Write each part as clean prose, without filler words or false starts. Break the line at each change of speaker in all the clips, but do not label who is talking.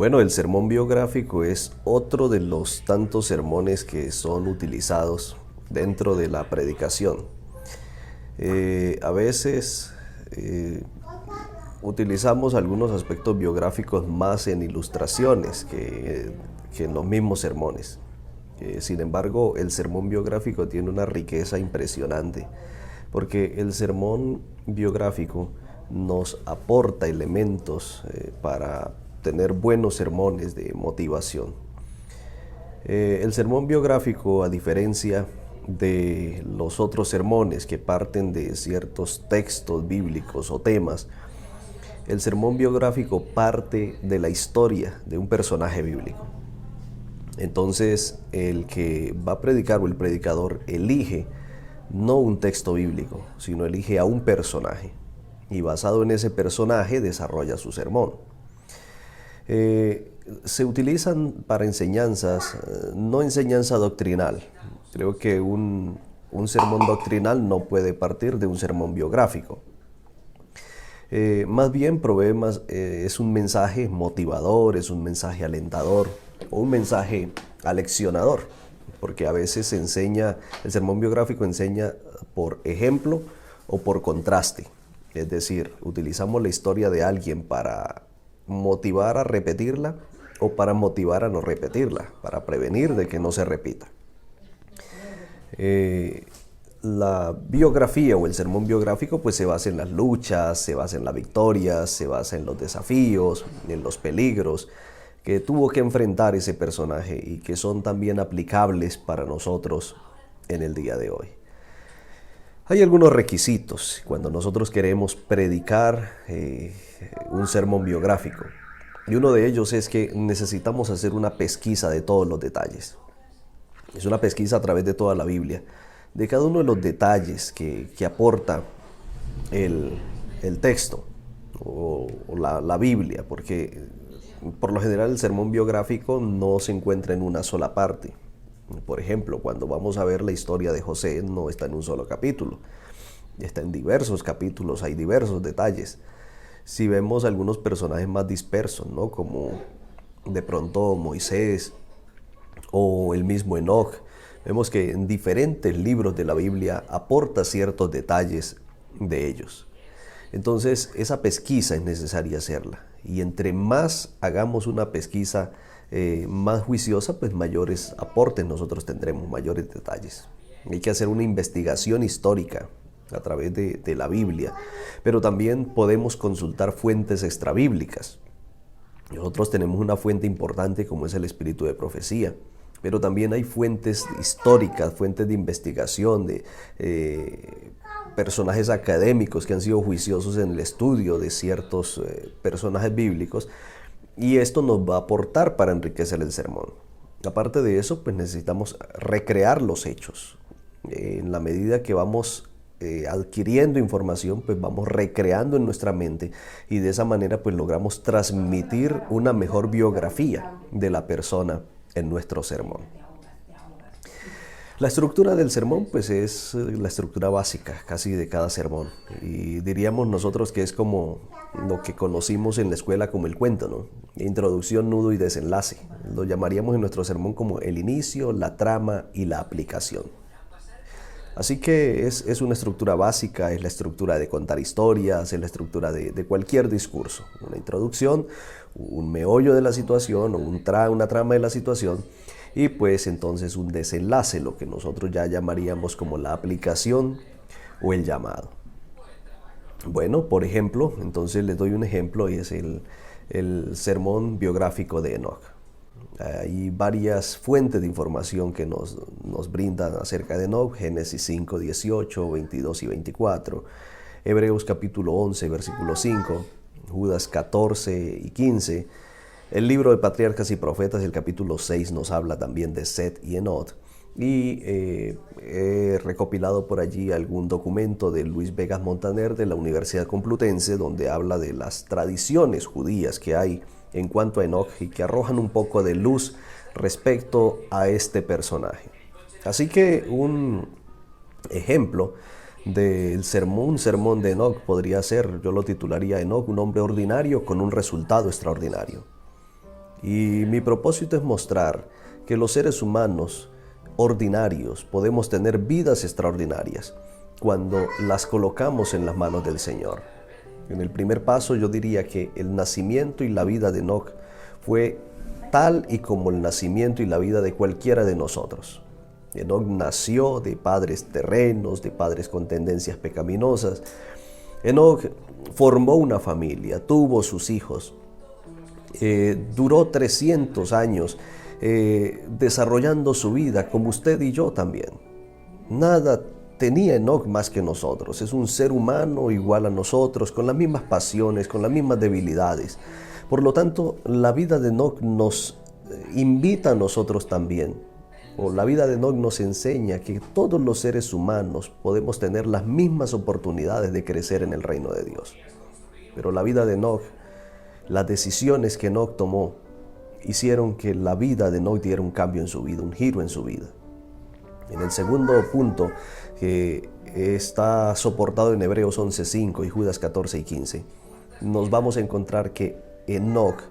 Bueno, el sermón biográfico es otro de los tantos sermones que son utilizados dentro de la predicación. A veces utilizamos algunos aspectos biográficos más en ilustraciones que en los mismos sermones. Sin embargo, el sermón biográfico tiene una riqueza impresionante, porque el sermón biográfico nos aporta elementos para tener buenos sermones de motivación. El sermón biográfico, a diferencia de los otros sermones que parten de ciertos textos bíblicos o temas, el sermón biográfico parte de la historia de un personaje bíblico. Entonces, el que va a predicar o el predicador elige no un texto bíblico, sino elige a un personaje, y basado en ese personaje desarrolla su sermón. Se utilizan para enseñanzas, no enseñanza doctrinal. Creo que un sermón doctrinal no puede partir de un sermón biográfico. Más bien es un mensaje motivador, es un mensaje alentador o un mensaje aleccionador, porque a veces el sermón biográfico enseña por ejemplo o por contraste. Es decir, utilizamos la historia de alguien para motivar a repetirla o para motivar a no repetirla, para prevenir de que no se repita. La biografía o el sermón biográfico pues se basa en las luchas, se basa en las victorias, se basa en los desafíos, en los peligros que tuvo que enfrentar ese personaje y que son también aplicables para nosotros en el día de hoy. Hay algunos requisitos cuando nosotros queremos predicar un sermón biográfico, y uno de ellos es que necesitamos hacer una pesquisa de todos los detalles. Es una pesquisa a través de toda la Biblia, de cada uno de los detalles que aporta el texto o la Biblia, porque por lo general el sermón biográfico no se encuentra en una sola parte. Por ejemplo, cuando vamos a ver la historia de José, no está en un solo capítulo, está en diversos capítulos, hay diversos detalles. Si vemos algunos personajes más dispersos, ¿no? Como de pronto Moisés o el mismo Enoc, vemos que en diferentes libros de la Biblia aporta ciertos detalles de ellos. Entonces, esa pesquisa es necesaria hacerla. Y entre más hagamos una pesquisa más juiciosa, pues mayores aportes nosotros tendremos, mayores detalles. Hay que hacer una investigación histórica a través de la Biblia, pero también podemos consultar fuentes extrabíblicas. Nosotros tenemos una fuente importante como es el espíritu de profecía, pero también hay fuentes históricas, fuentes de investigación, de personajes académicos que han sido juiciosos en el estudio de ciertos personajes bíblicos, y esto nos va a aportar para enriquecer el sermón. Aparte de eso, pues necesitamos recrear los hechos. En la medida que vamos adquiriendo información, pues vamos recreando en nuestra mente, y de esa manera pues logramos transmitir una mejor biografía de la persona en nuestro sermón. La estructura del sermón pues es la estructura básica casi de cada sermón, y diríamos nosotros que es como lo que conocimos en la escuela como el cuento, ¿no? Introducción, nudo y desenlace. Lo llamaríamos en nuestro sermón como el inicio, la trama y la aplicación. Así que es una estructura básica, es la estructura de contar historias, es la estructura de cualquier discurso. Una introducción, un meollo de la situación o una trama de la situación, y pues entonces un desenlace, lo que nosotros ya llamaríamos como la aplicación o el llamado. Bueno, por ejemplo, entonces les doy un ejemplo, y es el sermón biográfico de Enoc. Hay varias fuentes de información que nos brindan acerca de Enoc: Génesis 5, 18, 22 y 24, Hebreos capítulo 11, versículo 5, Judas 14 y 15, el libro de Patriarcas y Profetas, el capítulo 6, nos habla también de Set y Enoc, y he recopilado por allí algún documento de Luis Vegas Montaner de la Universidad Complutense, donde habla de las tradiciones judías que hay en cuanto a Enoc y que arrojan un poco de luz respecto a este personaje. Así que un ejemplo del sermón de Enoc podría ser, yo lo titularía: Enoc, un hombre ordinario con un resultado extraordinario. Y mi propósito es mostrar que los seres humanos ordinarios podemos tener vidas extraordinarias cuando las colocamos en las manos del Señor. En el primer paso yo diría que el nacimiento y la vida de Enoc fue tal y como el nacimiento y la vida de cualquiera de nosotros. Enoc nació de padres terrenos, de padres con tendencias pecaminosas. Enoc formó una familia, tuvo sus hijos, duró 300 años desarrollando su vida como usted y yo también. Nada tenía Enoc más que nosotros. Es un ser humano igual a nosotros, con las mismas pasiones, con las mismas debilidades. Por lo tanto, la vida de Enoc nos invita a nosotros también, o la vida de Enoc nos enseña que todos los seres humanos podemos tener las mismas oportunidades de crecer en el reino de Dios. Pero la vida de Enoc, las decisiones que Enoc tomó, hicieron que la vida de Enoc diera un cambio en su vida, un giro en su vida. En el segundo punto, que está soportado en Hebreos 11:5 y Judas 14:15, nos vamos a encontrar que Enoc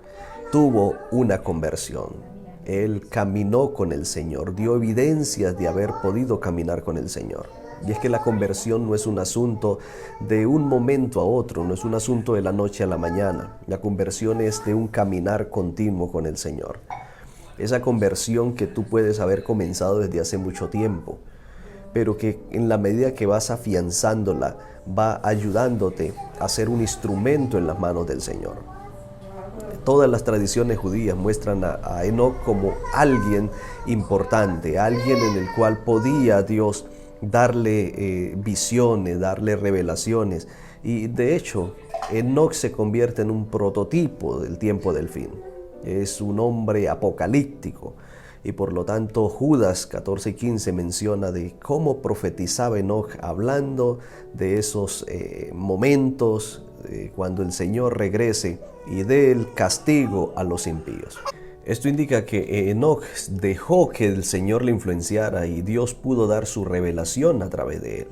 tuvo una conversión. Él caminó con el Señor, dio evidencias de haber podido caminar con el Señor. Y es que la conversión no es un asunto de un momento a otro, no es un asunto de la noche a la mañana. La conversión es de un caminar continuo con el Señor. Esa conversión que tú puedes haber comenzado desde hace mucho tiempo, pero que en la medida que vas afianzándola, va ayudándote a ser un instrumento en las manos del Señor. Todas las tradiciones judías muestran a Enoc como alguien importante, alguien en el cual podía Dios darle visiones, darle revelaciones. Y de hecho, Enoc se convierte en un prototipo del tiempo del fin. Es un hombre apocalíptico. Y por lo tanto, Judas 14:15 menciona de cómo profetizaba Enoc, hablando de esos momentos cuando el Señor regrese y dé el castigo a los impíos. Esto indica que Enoc dejó que el Señor le influenciara y Dios pudo dar su revelación a través de él.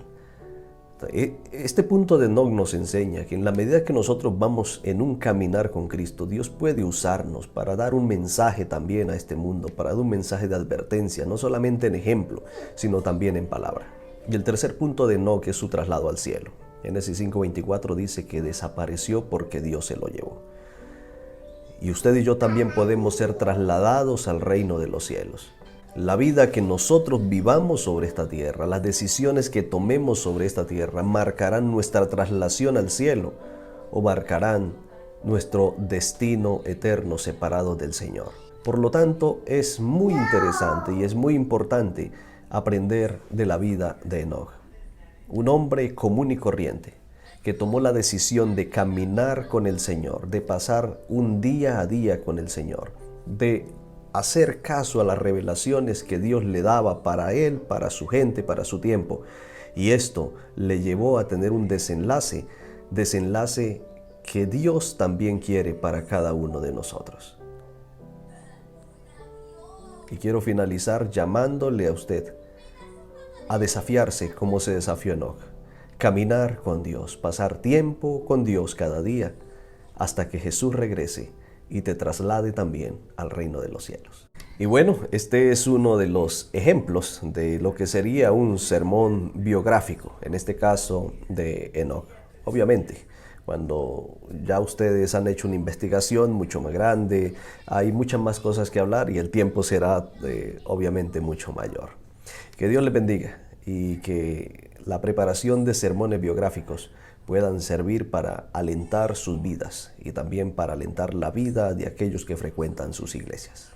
Este punto de Enoc nos enseña que en la medida que nosotros vamos en un caminar con Cristo, Dios puede usarnos para dar un mensaje también a este mundo, para dar un mensaje de advertencia, no solamente en ejemplo, sino también en palabra. Y el tercer punto de Enoc es su traslado al cielo. Génesis 5:24 dice que desapareció porque Dios se lo llevó. Y usted y yo también podemos ser trasladados al reino de los cielos. La vida que nosotros vivamos sobre esta tierra, las decisiones que tomemos sobre esta tierra, marcarán nuestra traslación al cielo o marcarán nuestro destino eterno separado del Señor. Por lo tanto, es muy interesante y es muy importante aprender de la vida de Enoc. Un hombre común y corriente que tomó la decisión de caminar con el Señor, de pasar un día a día con el Señor, de hacer caso a las revelaciones que Dios le daba para él, para su gente, para su tiempo. Y esto le llevó a tener un desenlace que Dios también quiere para cada uno de nosotros. Y quiero finalizar llamándole a usted a desafiarse como se desafió Enoc. Caminar con Dios, pasar tiempo con Dios cada día, hasta que Jesús regrese y te traslade también al reino de los cielos. Y bueno, este es uno de los ejemplos de lo que sería un sermón biográfico, en este caso de Enoc. Obviamente, cuando ya ustedes han hecho una investigación mucho más grande, hay muchas más cosas que hablar y el tiempo será obviamente mucho mayor. Que Dios les bendiga y que la preparación de sermones biográficos puedan servir para alentar sus vidas y también para alentar la vida de aquellos que frecuentan sus iglesias.